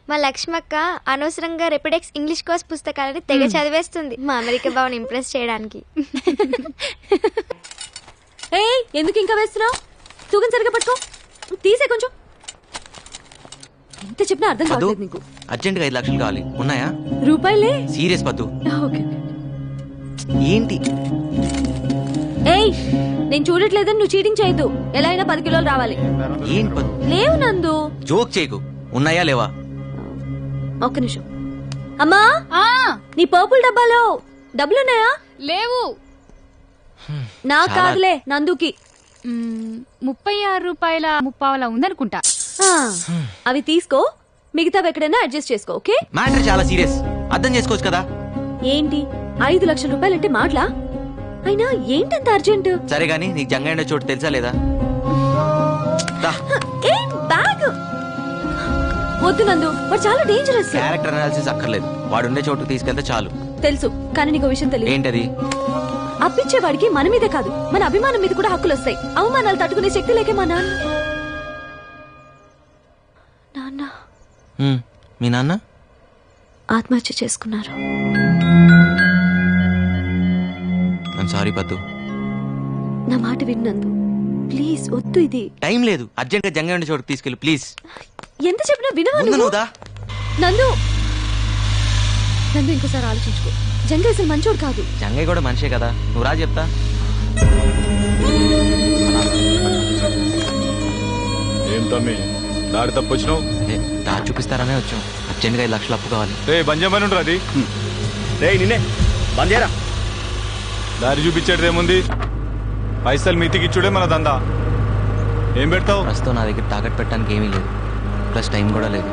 మా లక్ష్మక్క అనవసరంగా రెపిడెక్స్ ఇంగ్లీష్ కోర్స్ పుస్తకాలని తెగ చదివేస్తుంది, మా అమెరికా బావని ఇంప్రెస్ చేయడానికి. ఏయ్, ఎందుకు ఇంకా వేస్తున్నావు? తూగం సరిగా పట్టుకో, తీసే కొంచెం. ఎంత చెప్పినా అర్థం కావట్లేదు నీకు. అర్జెంట్ గా 5 లక్షలు కావాలి, ఉన్నాయా? రూపాయలే. సీరియస్ పద్దు. ఓకే. ఏంటి? ఏయ్, నేను చూడట్లేదని నువ్వు చీటింగ్ చేయొద్దు. ఎలా అయినా 10 కిలోలు రావాలి. ఏంటి పద్దు? లేవు నందు. జోక్ చేయకు, ఉన్నాయా లేవా? ఒక్క నిమిషం. అమ్మా, నీ పర్పుల్ డబ్బాలో డబ్బులున్నాయా? లేవు. నా కాదులే, నందుకి. 36 రూపాయల 30 ఉందనుకుంటా. అవి తీసుకో, మిగతావి ఎక్కడైనా అడ్జస్ట్ చేసుకో. ఓకే? మ్యాటర్ చాలా సీరియస్, అర్థం చేసుకోవచ్చు కదా. ఏంటి 5 లక్షల రూపాయలంటే మాటలా? అయినా ఏంటంత అర్జెంట్? సరే గానీ నీకు జంగైన చోటు తెలుసా లేదా? బ్యాగ్ వద్దు నందు, వాడు చాలా డేంజరస్. క్యారెక్టర్ అనాలిసిస్ అక్కర్లేదు, వాడు ఉండే చోటుకు తీసుకెళ్తే చాలు. తెలుసు, కానీ నీకు విషయం తెలియదు. ఏంటది? అప్పిచ్చేవాడికి మన మీదే కాదు, మన అభిమానం మీద కూడా హక్కులు వస్తాయి. అవమానాలు తట్టుకునే శక్తి లేకే మా నాన్న. మీ నాన్న ఆత్మహత్య చేసుకున్నారు. ఐమ్ సారీ పద్దు. నా మాట విన్నందు, ప్లీజ్ వద్దు. ఇది టైం లేదు, అర్జెంట్ గా జంగైన చోటుకు తీసుకెళ్ళు ప్లీజ్. ఎంత చెప్పినా వినవా నువ్వు? నందు, నందు ఇంకోసారి ఆలోచించుకో. జంగయ్య అసలు మంచోడు కాదు. జంగయ్య కూడా మనిషే కదా, నువ్వు రా చెప్తా. ఏం తమ్మి దారి తప్పొచ్చినావు? దారి చూపిస్తారనే వచ్చాం, అర్జెంట్ గా 5 లక్షలు అప్పు కావాలి. బంజమని ఉండరు అది. నిన్నే బందేరా. దారి చూపించేది ఏముంది, పైసలు మీతికి ఇచ్చుడే మన దందా. ఏం పెడతావు? ప్రస్తుతం నా దగ్గర తాకట్టు పెట్టడానికి ఏమీ లేదు, ప్లస్ టైం కూడా లేదు.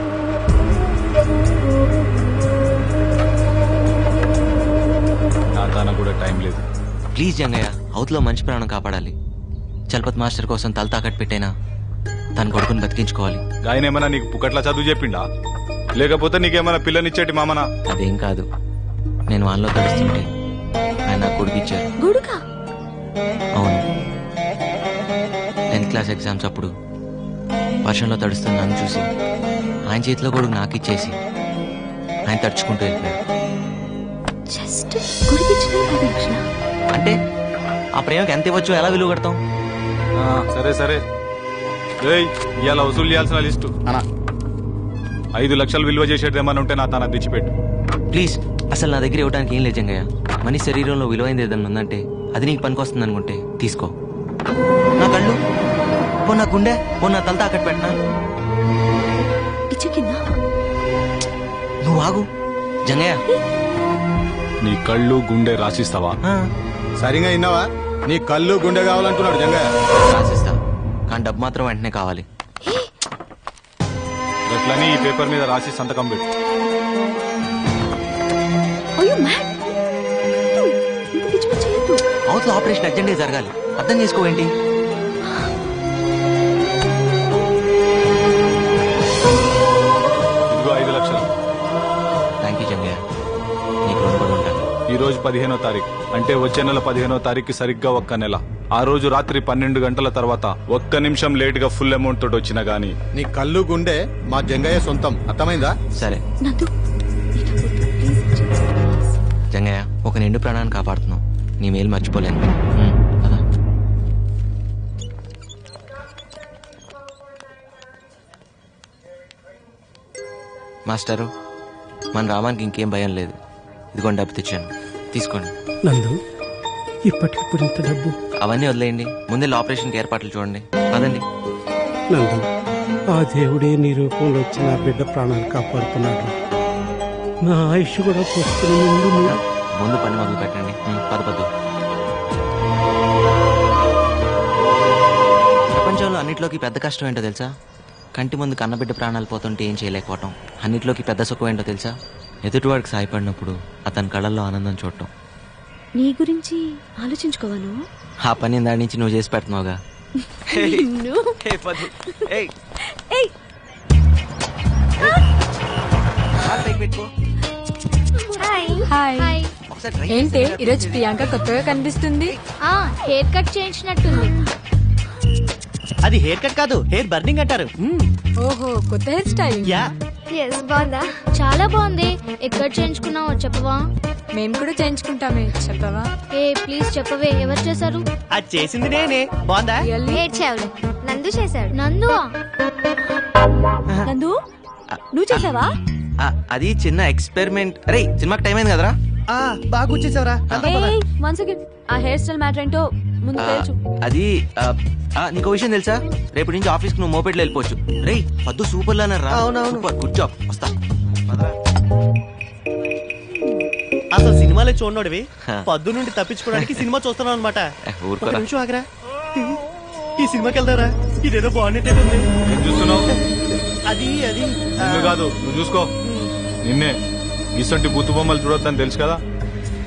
దానికి కూడా టైం లేదు. ప్లీజ్ జంగయ్య, అవతలో మంచి ప్రాణం కాపాడాలి. చలపతి మాస్టర్ కోసం తల తాకట్టు పెట్టైనా తన కొడుకుని బతికించుకోవాలి. ఆయన ఏమైనా నీకు పుక్కట్లా చదువు చెప్పిండా, లేకపోతే నీకేమైనా పిల్లనిచ్చేటి మామనా? అదేం కాదు, నేను వాళ్ళలో తడుస్తుంటే ఆయన నాకు కొడుకు ఇచ్చారు. అవును, 10th క్లాస్ ఎగ్జామ్స్ అప్పుడు వర్షంలో తడుస్తున్న నన్ను చూసి ఆయన చేతిలో కొడుకు నాకు ఇచ్చేసి ఆయన తడుచుకుంటూ వెళ్ళిపోయాడు. అంటే ఆ ప్రేమకి ఎంత ఇవ్వచ్చు, ఎలా విలువ కడతాం? సరే సరే, ఇవాళ వసూలు చేయాల్సిన లిస్టు 5 లక్షలు విలువ చేసేది ఏమైనా ఉంటే నా తన తెచ్చిపెట్టు ప్లీజ్. అసలు నా దగ్గర ఇవ్వడానికి ఏం లేదు జంగయ్య. మనిషి శరీరంలో విలువైంది ఏదన్నా ఉందంటే అది నీకు పనికొస్తుంది అనుకుంటే తీసుకో. నా కళ్ళు పో, నా గుండె పో, నా తల తాకట్టు పెట్టినా. నువ్వు ఆగు జంగయ్య. నీ కళ్ళు గుండె రాసిస్తావా? సరిగా విన్నావా? నీ కళ్ళు గుండె కావాలంటున్నాడు జంగయ్య. రాసిస్తా, కానీ డబ్బు మాత్రం వెంటనే కావాలి. అట్లని ఈ పేపర్ మీద రాసి సంతకం పెట్టు. అవతల ఆపరేషన్ అర్జెంట్గా జరగాలి, అర్థం చేసుకోవేంటి? ఇదిగో 5 లక్షలు. థ్యాంక్ యూ జంగయ్య, నీకు రుణపడి ఉంటాను. ఈ రోజు 15వ తారీఖు, అంటే వచ్చే నెల 15వ తారీఖు సరిగ్గా ఒక్క నెల. ఆ రోజు రాత్రి 12 గంటల తర్వాత ఒక్క నిమిషం లేట్ గా ఫుల్ అమౌంట్ తోటి వచ్చినా గానీ నీ కళ్ళు గుండె మా జంగయ్య సొంతం. అర్థమైందా? సరే జంగయ్య, ఒక నిండు ప్రాణాన్ని కాపాడుతున్నావు, నీ మేలు మర్చిపోలేను. కదా మాస్టరు, మన రామానికి ఇంకేం భయం లేదు. ఇదిగోండి డబ్బు తెచ్చాను, తీసుకోండి. నందు, ఇప్పటికిప్పుడు ఇంత డబ్బు అవన్నీ వదిలేయండి, ముందే ఆపరేషన్కి ఏర్పాట్లు చూడండి. అదండి నందు, ఆ దేవుడే నీ రూపంలో వచ్చి నా బిడ్డ ప్రాణాలు కాపాడుతున్నాడు. నా ఆయుష్ కూడా పోస్తున్న ముందు పని మొదలు పెట్టండి. పదపద్దు. ప్రపంచంలో అన్నిట్లోకి పెద్ద కష్టం ఏంటో తెలుసా? కంటి ముందు కన్నబిడ్డ ప్రాణాలు పోతుంటే ఏం చేయలేకపోవటం. అన్నిట్లోకి పెద్ద సుఖం ఏంటో తెలుసా? ఎదుటివాడికి సాయపడినప్పుడు అతని కళ్ళల్లో ఆనందం చూడటం. నీ గురించి ఆలోచించుకోవాను. ఆ పని దాని నుంచి నువ్వు చేసి పెడుతున్నావుగా. ఏంటి ఈరోజు ప్రియాంక కొత్తగా కనిపిస్తుంది? హెయిర్ కట్ చేయించినట్టుంది. అది హెయిర్ కట్ కాదు, హెయిర్ బర్నింగ్ అంటారు. ఓహో, కొత్త హెయిర్ స్టైల్. బాగుందా? చాలా బాగుంది. ఎక్కడ చేయించుకున్నావో చెప్పవా? మేము కూడా చేయించుకుంటామే, చెప్పవా? ఏ ప్లీజ్ చెప్పవే, ఎవరు చేశారు? అది చేసింది నేనే. బాగుందా? ఏడ్చావులే. నందు చేశాడు. నందు నువ్వు చేసావా? అది చిన్న ఎక్స్పెరిమెంట్. అరే సినిమాకి టైం అయింది కదరా. బాగా కూర్చేసావరా? ఆ హెయిర్ స్టైల్ మ్యాటర్ ఏంటో ముందు తెలుసు. అది నీకు విషయం తెలుసా? రేపటి నుంచి ఆఫీస్ కి నువ్వు మోపెట్లో వెళ్ళిపోవచ్చు. రే పద్దు సూపర్ లానరా. Super, good job. వస్తా. అసలు సినిమాలే చూడనోడివి పద్దు నుండి తప్పించుకోవడానికి సినిమా చూస్తున్నావు అనమాట. నిమిషం ఆగరా, ఈ సినిమాకి వెళ్తారా? ఇదేదో బాగున్నట్టే ఉంది. అది అది కాదు, నువ్వు చూసుకో. నిన్నే ఇసంటి బుత్తు బొమ్మలు చూడొద్దని తెలుసు కదా.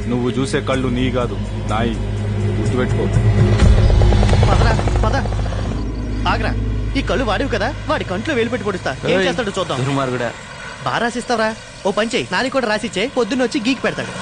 నువ్వు చూసే కళ్ళు నీ కాదు, నాయి. గుర్తుపెట్టుకో. పదరా పద. ఆగరా, ఈ కళ్ళు వాడివి కదా, వాడి కంట్లో వేలు పెట్టి పొడుస్తా. ఏం చేస్తాడు చూద్దాం. దుర్మార్గుడా. బాగా రాసిస్తావరా? ఓ పని చెయ్యి, నాని కూడా రాసిచ్చే, పొద్దున్న వచ్చి గీకి పెడతాడు.